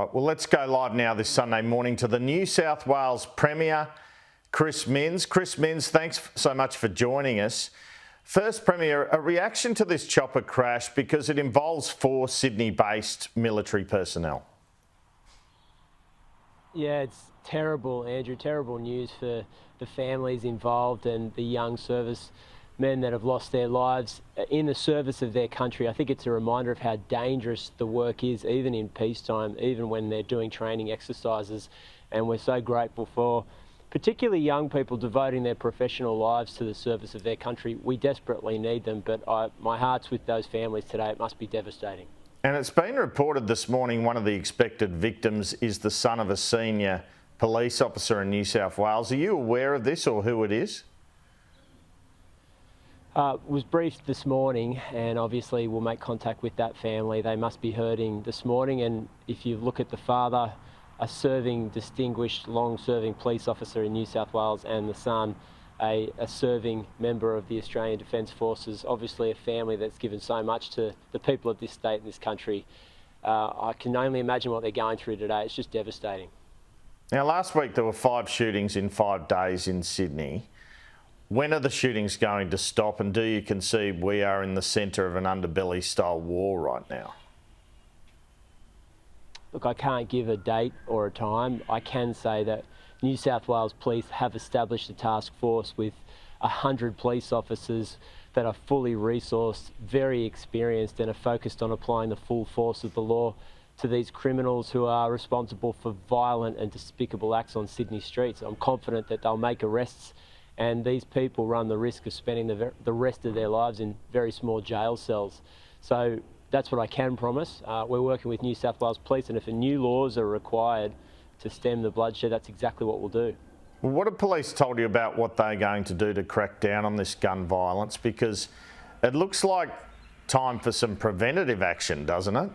right, well, let's go live now this Sunday morning to the New South Wales Premier, Chris Minns. Chris Minns, thanks so much for joining us. First, Premier, a reaction to this chopper crash because it involves 4 Sydney-based military personnel. Yeah, it's terrible, Andrew. Terrible news for the families involved and the young servicemen that have lost their lives in the service of their country. I think it's a reminder of how dangerous the work is, even in peacetime, even when they're doing training exercises. And we're so grateful for particularly young people devoting their professional lives to the service of their country. We desperately need them, but my heart's with those families today. It must be devastating. And it's been reported this morning one of the expected victims is the son of a senior police officer in New South Wales. Are you aware of this or who it is? Was briefed this morning, and obviously we'll make contact with that family. They must be hurting this morning, and if you look at the father, a serving, distinguished, long-serving police officer in New South Wales, and the son, a serving member of the Australian Defence Forces, obviously a family that's given so much to the people of this state and this country. I can only imagine what they're going through today. It's just devastating. Now, last week there were 5 shootings in 5 days in Sydney. When are the shootings going to stop, and do you concede we are in the centre of an underbelly-style war right now? Look, I can't give a date or a time. I can say that New South Wales Police have established a task force with 100 police officers that are fully resourced, very experienced, and are focused on applying the full force of the law to these criminals who are responsible for violent and despicable acts on Sydney streets. I'm confident that they'll make arrests, and these people run the risk of spending the rest of their lives in very small jail cells. So that's what I can promise. We're working with New South Wales Police, and if new laws are required to stem the bloodshed, that's exactly what we'll do. Well, what have police told you about what they're going to do to crack down on this gun violence? Because it looks like time for some preventative action, doesn't it?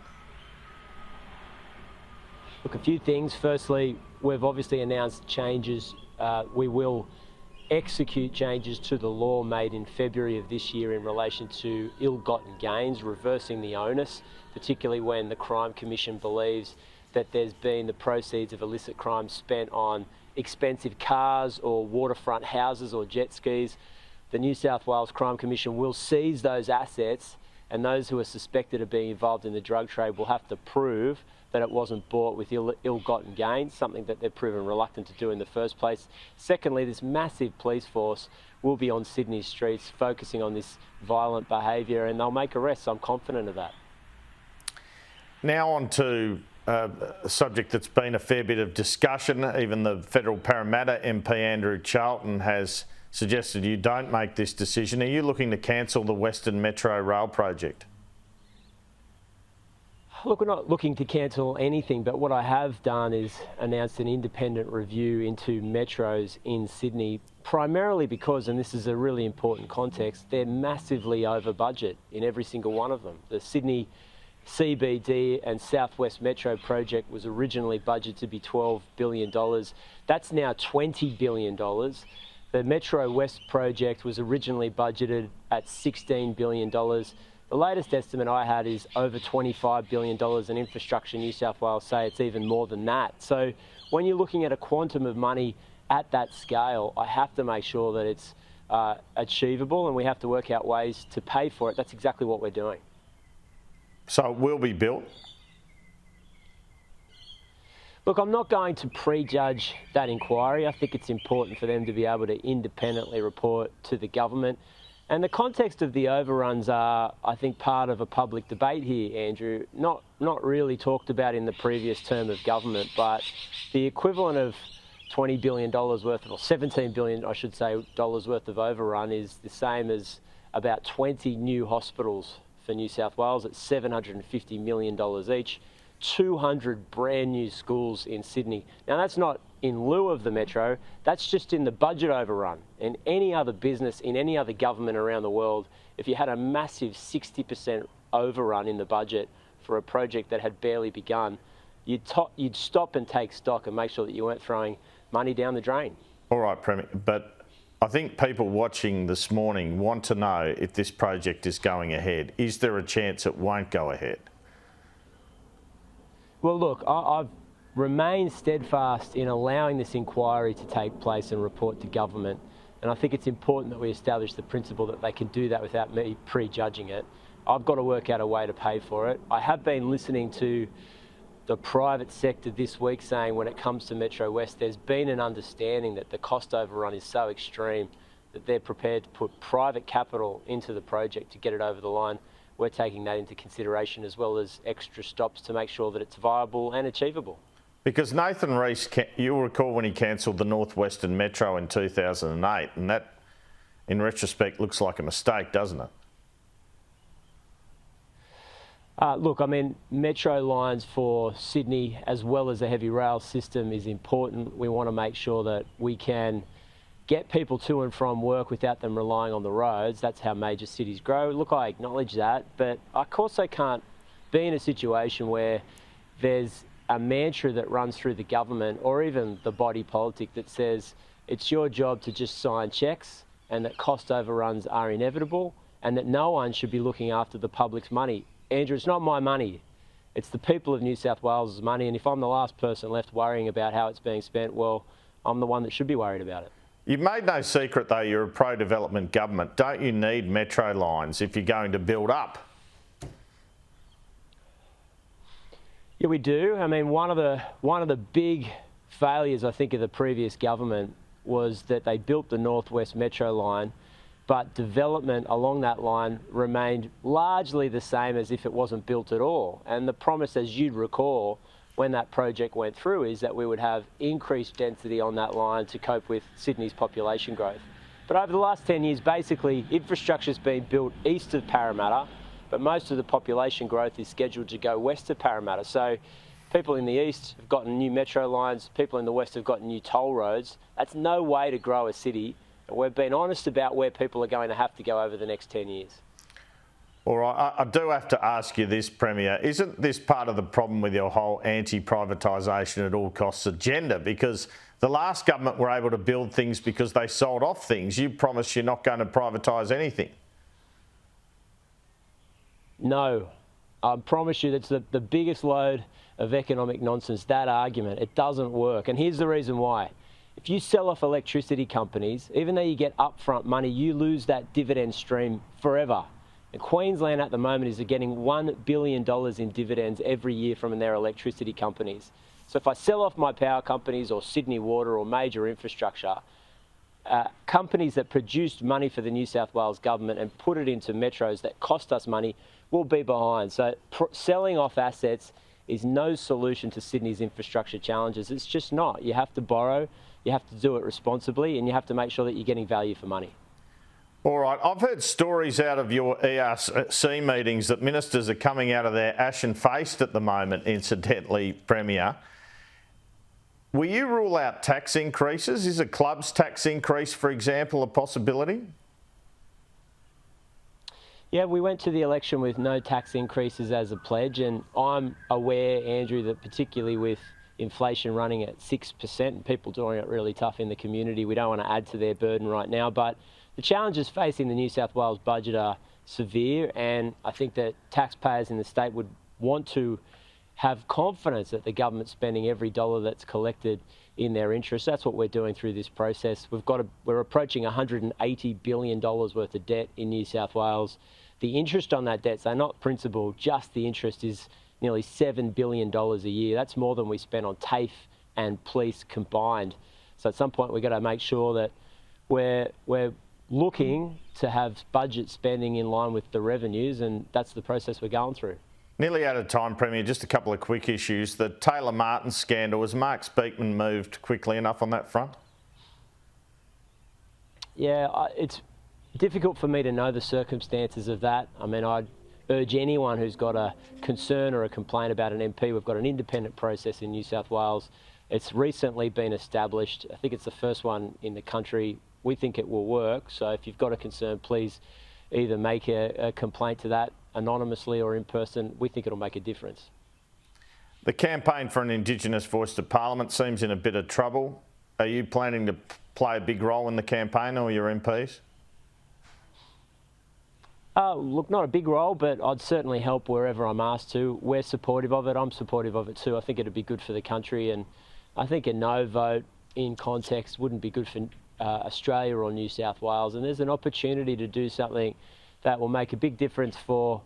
Look, a few things. Firstly, we've obviously announced changes. We will execute changes to the law made in February of this year in relation to ill-gotten gains, reversing the onus, particularly when the Crime Commission believes that there's been the proceeds of illicit crime spent on expensive cars or waterfront houses or jet skis. The New South Wales Crime Commission will seize those assets, and those who are suspected of being involved in the drug trade will have to prove that it wasn't bought with ill-gotten gains, something that they've proven reluctant to do in the first place. Secondly, this massive police force will be on Sydney streets focusing on this violent behaviour, and they'll make arrests. I'm confident of that. Now on to a subject that's been a fair bit of discussion. Even the federal Parramatta MP Andrew Charlton has suggested you don't make this decision. Are you looking to cancel the Western Metro Rail project? Look, we're not looking to cancel anything, but what I have done is announced an independent review into metros in Sydney, primarily because, and this is a really important context, they're massively over budget in every single one of them. The Sydney CBD and Southwest Metro project was originally budgeted to be $12 billion. That's now $20 billion. The Metro West project was originally budgeted at $16 billion. The latest estimate I had is over $25 billion, and Infrastructure New South Wales say it's even more than that. So when you're looking at a quantum of money at that scale, I have to make sure that it's achievable, and we have to work out ways to pay for it. That's exactly what we're doing. So it will be built? Look, I'm not going to prejudge that inquiry. I think it's important for them to be able to independently report to the government. And the context of the overruns are, I think, part of a public debate here, Andrew. Not really talked about in the previous term of government, but the equivalent of $20 billion worth of, or $17 billion, I should say, dollars worth of overrun is the same as about 20 new hospitals for New South Wales at $750 million each, 200 brand new schools in Sydney. Now, that's not in lieu of the Metro, that's just in the budget overrun. And any other business in any other government around the world, if you had a massive 60% overrun in the budget for a project that had barely begun, you'd stop and take stock and make sure that you weren't throwing money down the drain. All right, Premier, but I think people watching this morning want to know if this project is going ahead. Is there a chance it won't go ahead? Well, look, I've remained steadfast in allowing this inquiry to take place and report to government. And I think it's important that we establish the principle that they can do that without me prejudging it. I've got to work out a way to pay for it. I have been listening to the private sector this week saying when it comes to Metro West, there's been an understanding that the cost overrun is so extreme that they're prepared to put private capital into the project to get it over the line. We're taking that into consideration as well as extra stops to make sure that it's viable and achievable. Because Nathan Rees, you'll recall when he cancelled the North Western Metro in 2008, and that, in retrospect, looks like a mistake, doesn't it? Look, I mean, metro lines for Sydney as well as the heavy rail system is important. We want to make sure that we can get people to and from work without them relying on the roads. That's how major cities grow. Look, I acknowledge that, but I also can't be in a situation where there's a mantra that runs through the government or even the body politic that says it's your job to just sign checks and that cost overruns are inevitable and that no one should be looking after the public's money. Andrew, it's not my money. It's the people of New South Wales' money, and if I'm the last person left worrying about how it's being spent, well, I'm the one that should be worried about it. You've made no secret, though, you're a pro-development government. Don't you need metro lines if you're going to build up? Yeah, we do. I mean, one of the big failures, I think, of the previous government was that they built the North West Metro line, but development along that line remained largely the same as if it wasn't built at all. And the promise, as you'd recall, when that project went through, is that we would have increased density on that line to cope with Sydney's population growth. But over the last 10 years, basically, infrastructure's been built east of Parramatta, but most of the population growth is scheduled to go west of Parramatta. So people in the east have gotten new metro lines, people in the west have gotten new toll roads. That's no way to grow a city. And we've been honest about where people are going to have to go over the next 10 years. All right, I do have to ask you this, Premier. Isn't this part of the problem with your whole anti-privatisation at all costs agenda? Because the last government were able to build things because they sold off things. You promised you're not going to privatise anything. No, I promise you that's the biggest load of economic nonsense, that argument. It doesn't work. And here's the reason why. If you sell off electricity companies, even though you get upfront money, you lose that dividend stream forever. And Queensland at the moment is getting $1 billion in dividends every year from their electricity companies. So if I sell off my power companies or Sydney Water or major infrastructure, companies that produced money for the New South Wales government and put it into metros that cost us money will be behind. So selling off assets is no solution to Sydney's infrastructure challenges. It's just not. You have to borrow, you have to do it responsibly, and you have to make sure that you're getting value for money. All right, I've heard stories out of your ERC meetings that ministers are coming out of there ashen-faced at the moment, incidentally, Premier. Will you rule out tax increases? Is a club's tax increase, for example, a possibility? Yeah, we went to the election with no tax increases as a pledge, and I'm aware, Andrew, that particularly with inflation running at 6% and people doing it really tough in the community, we don't want to add to their burden right now, but the challenges facing the New South Wales budget are severe, and I think that taxpayers in the state would want to have confidence that the government's spending every dollar that's collected in their interest. That's what we're doing through this process. We're approaching $180 billion worth of debt in New South Wales. The interest on that debt, so not principal, just the interest, is nearly $7 billion a year. That's more than we spend on TAFE and police combined. So at some point we've got to make sure that we're looking to have budget spending in line with the revenues, and that's the process we're going through. Nearly out of time, Premier. Just a couple of quick issues. The Taylor Martin scandal, was Mark Speakman moved quickly enough on that front? Yeah, it's difficult for me to know the circumstances of that. I mean, I'd urge anyone who's got a concern or a complaint about an MP, we've got an independent process in New South Wales. It's recently been established. I think it's the first one in the country. We think it will work. So if you've got a concern, please either make a complaint to that anonymously or in person. We think it'll make a difference. The campaign for an Indigenous Voice to Parliament seems in a bit of trouble. Are you planning to play a big role in the campaign or your MPs? Look, not a big role, but I'd certainly help wherever I'm asked to. We're supportive of it. I'm supportive of it too. I think it'd be good for the country, and I think a no vote in context wouldn't be good for Australia or New South Wales. And there's an opportunity to do something that will make a big difference for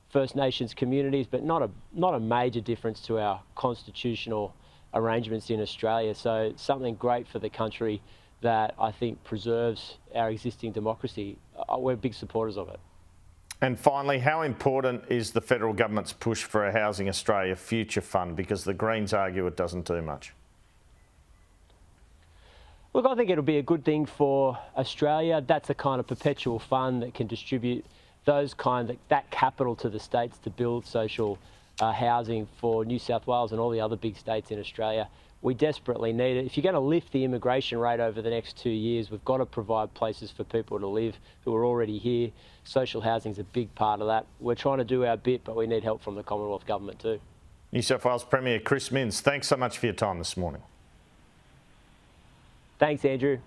First Nations communities, but not a major difference to our constitutional arrangements in Australia. So something great for the country that I think preserves our existing democracy. We're big supporters of it. And finally, how important is the federal government's push for a Housing Australia Future Fund? Because the Greens argue it doesn't do much. Look, I think it'll be a good thing for Australia. That's a kind of perpetual fund that can distribute that capital to the states to build social housing for New South Wales and all the other big states in Australia. We desperately need it. If you're going to lift the immigration rate over the next 2 years, we've got to provide places for people to live who are already here. Social housing is a big part of that. We're trying to do our bit, but we need help from the Commonwealth Government too. New South Wales Premier Chris Minns, thanks so much for your time this morning. Thanks, Andrew.